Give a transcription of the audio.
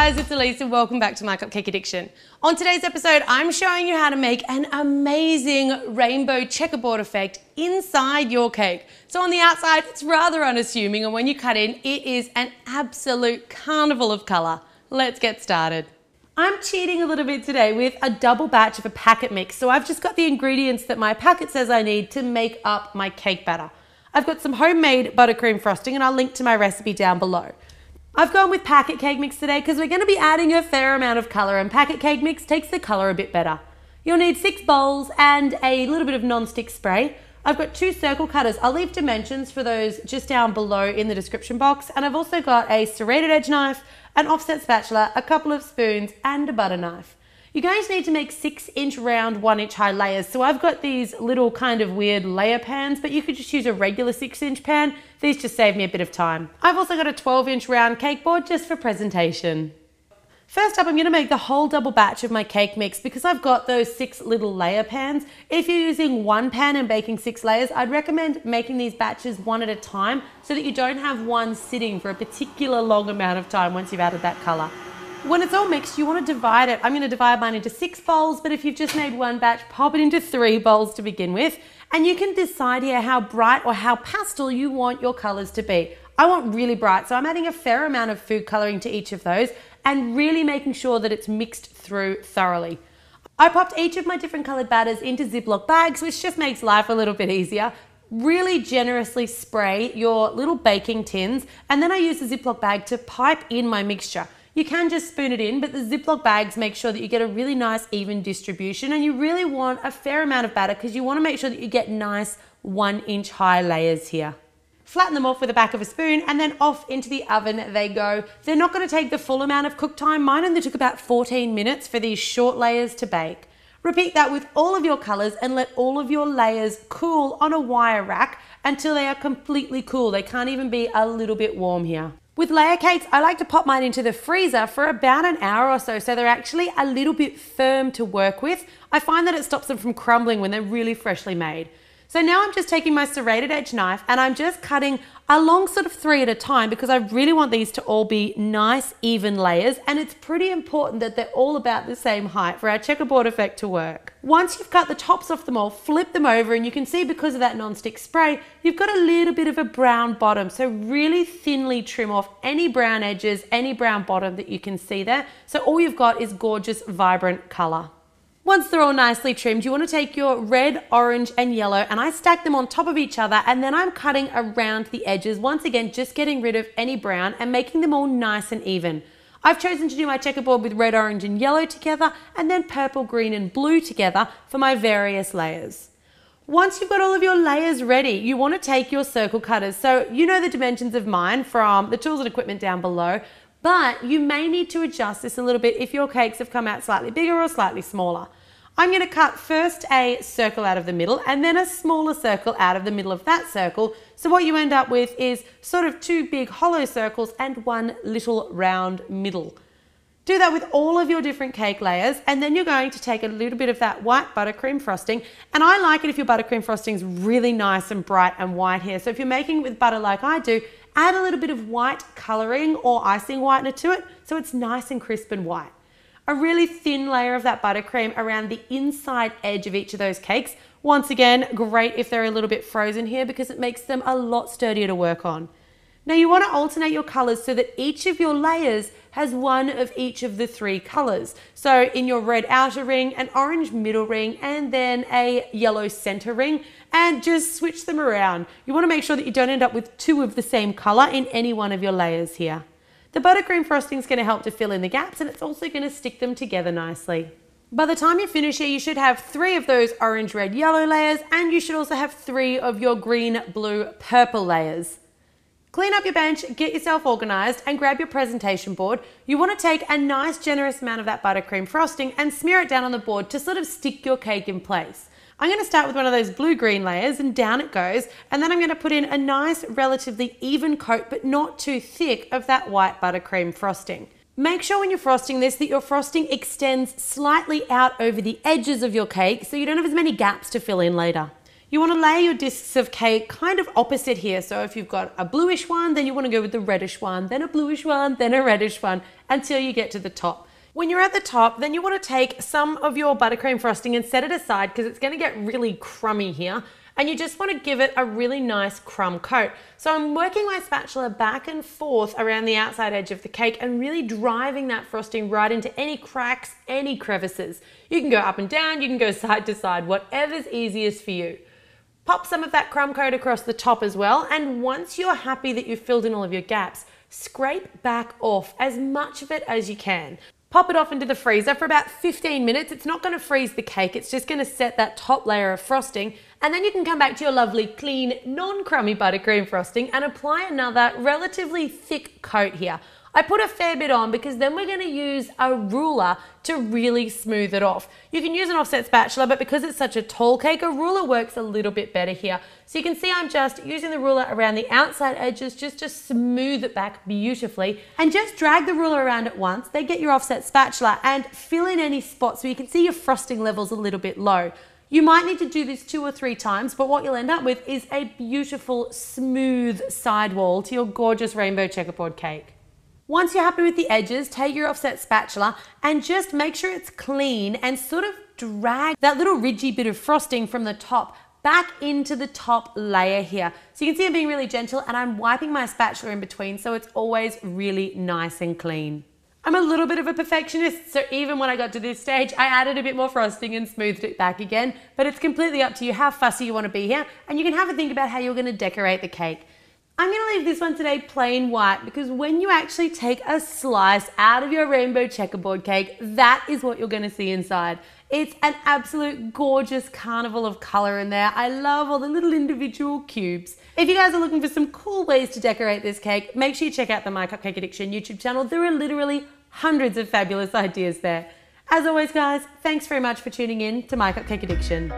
guys, it's Elise and welcome back to My Cupcake Addiction. On today's episode, I'm showing you how to make an amazing rainbow checkerboard effect inside your cake. So on the outside, it's rather unassuming, and when you cut in, it is an absolute carnival of colour. Let's get started. I'm cheating a little bit today with a double batch of a packet mix. So I've just got the ingredients that my packet says I need to make up my cake batter. I've got some homemade buttercream frosting, and I'll link to my recipe down below. I've gone with packet cake mix today because we're going to be adding a fair amount of colour, and packet cake mix takes the colour a bit better. You'll need 6 bowls and a little bit of non-stick spray. I've got 2 circle cutters. I'll leave dimensions for those just down below in the description box. And I've also got a serrated edge knife, an offset spatula, a couple of spoons and a butter knife. You're going to need to make 6-inch round, 1-inch high layers. So I've got these little kind of weird layer pans, but you could just use a regular 6-inch pan. These just save me a bit of time. I've also got a 12-inch round cake board just for presentation. First up, I'm going to make the whole double batch of my cake mix because I've got those 6 little layer pans. If you're using one pan and baking 6 layers, I'd recommend making these batches one at a time so that you don't have one sitting for a particular long amount of time once you've added that colour. When it's all mixed, you want to divide it. I'm going to divide mine into 6 bowls, but if you've just made one batch, pop it into 3 bowls to begin with. And you can decide here how bright or how pastel you want your colours to be. I want really bright, so I'm adding a fair amount of food colouring to each of those and really making sure that it's mixed through thoroughly. I popped each of my different coloured batters into Ziploc bags, which just makes life a little bit easier. Really generously spray your little baking tins, and then I use the Ziploc bag to pipe in my mixture. You can just spoon it in, but the Ziploc bags make sure that you get a really nice even distribution, and you really want a fair amount of batter because you want to make sure that you get nice 1-inch high layers here. Flatten them off with the back of a spoon and then off into the oven they go. They're not going to take the full amount of cook time. Mine only took about 14 minutes for these short layers to bake. Repeat that with all of your colours and let all of your layers cool on a wire rack until they are completely cool. They can't even be a little bit warm here. With layer cakes, I like to pop mine into the freezer for about an hour or so they're actually a little bit firm to work with. I find that it stops them from crumbling when they're really freshly made. So now I'm just taking my serrated edge knife and I'm just cutting along sort of 3 at a time because I really want these to all be nice, even layers, and it's pretty important that they're all about the same height for our checkerboard effect to work. Once you've cut the tops off them all, flip them over, and you can see because of that non-stick spray, you've got a little bit of a brown bottom. So really thinly trim off any brown edges, any brown bottom that you can see there. So all you've got is gorgeous, vibrant color. Once they're all nicely trimmed, you want to take your red, orange and yellow, and I stack them on top of each other, and then I'm cutting around the edges, once again just getting rid of any brown and making them all nice and even. I've chosen to do my checkerboard with red, orange and yellow together, and then purple, green and blue together for my various layers. Once you've got all of your layers ready, you want to take your circle cutters. So you know the dimensions of mine from the tools and equipment down below, but you may need to adjust this a little bit if your cakes have come out slightly bigger or slightly smaller. I'm going to cut first a circle out of the middle and then a smaller circle out of the middle of that circle. So what you end up with is sort of 2 big hollow circles and 1 little round middle. Do that with all of your different cake layers, and then you're going to take a little bit of that white buttercream frosting. And I like it if your buttercream frosting is really nice and bright and white here. So if you're making it with butter like I do, add a little bit of white colouring or icing whitener to it so it's nice and crisp and white. A really thin layer of that buttercream around the inside edge of each of those cakes. Once again, great if they're a little bit frozen here because it makes them a lot sturdier to work on. Now you want to alternate your colours so that each of your layers has 1 of each of the 3 colours. So in your red outer ring, an orange middle ring, and then a yellow centre ring, and just switch them around. You want to make sure that you don't end up with 2 of the same colour in any one of your layers here. The buttercream frosting is going to help to fill in the gaps, and it's also going to stick them together nicely. By the time you finish here, you should have 3 of those orange, red, yellow layers, and you should also have 3 of your green, blue, purple layers. Clean up your bench, get yourself organised, and grab your presentation board. You want to take a nice generous amount of that buttercream frosting and smear it down on the board to sort of stick your cake in place. I'm going to start with one of those blue-green layers and down it goes, and then I'm going to put in a nice relatively even coat but not too thick of that white buttercream frosting. Make sure when you're frosting this that your frosting extends slightly out over the edges of your cake so you don't have as many gaps to fill in later. You want to lay your discs of cake kind of opposite here. So if you've got a bluish one, then you want to go with the reddish one, then a bluish one, then a reddish one, until you get to the top. When you're at the top, then you want to take some of your buttercream frosting and set it aside because it's going to get really crummy here. And you just want to give it a really nice crumb coat. So I'm working my spatula back and forth around the outside edge of the cake and really driving that frosting right into any cracks, any crevices. You can go up and down, you can go side to side, whatever's easiest for you. Pop some of that crumb coat across the top as well, and once you're happy that you've filled in all of your gaps, scrape back off as much of it as you can. Pop it off into the freezer for about 15 minutes. It's not going to freeze the cake, it's just going to set that top layer of frosting, and then you can come back to your lovely, clean, non-crummy buttercream frosting and apply another relatively thick coat here. I put a fair bit on because then we're going to use a ruler to really smooth it off. You can use an offset spatula, but because it's such a tall cake, a ruler works a little bit better here. So you can see I'm just using the ruler around the outside edges just to smooth it back beautifully. And just drag the ruler around at once, then get your offset spatula and fill in any spots so you can see your frosting levels a little bit low. You might need to do this 2 or 3 times, but what you'll end up with is a beautiful, smooth sidewall to your gorgeous rainbow checkerboard cake. Once you're happy with the edges, take your offset spatula and just make sure it's clean and sort of drag that little ridgy bit of frosting from the top back into the top layer here. So you can see I'm being really gentle and I'm wiping my spatula in between so it's always really nice and clean. I'm a little bit of a perfectionist, so even when I got to this stage, I added a bit more frosting and smoothed it back again, but it's completely up to you how fussy you want to be here, and you can have a think about how you're going to decorate the cake. I'm going to leave this one today plain white because when you actually take a slice out of your rainbow checkerboard cake, that is what you're going to see inside. It's an absolute gorgeous carnival of color in there. I love all the little individual cubes. If you guys are looking for some cool ways to decorate this cake, make sure you check out the My Cupcake Addiction YouTube channel. There are literally hundreds of fabulous ideas there. As always, guys, thanks very much for tuning in to My Cupcake Addiction.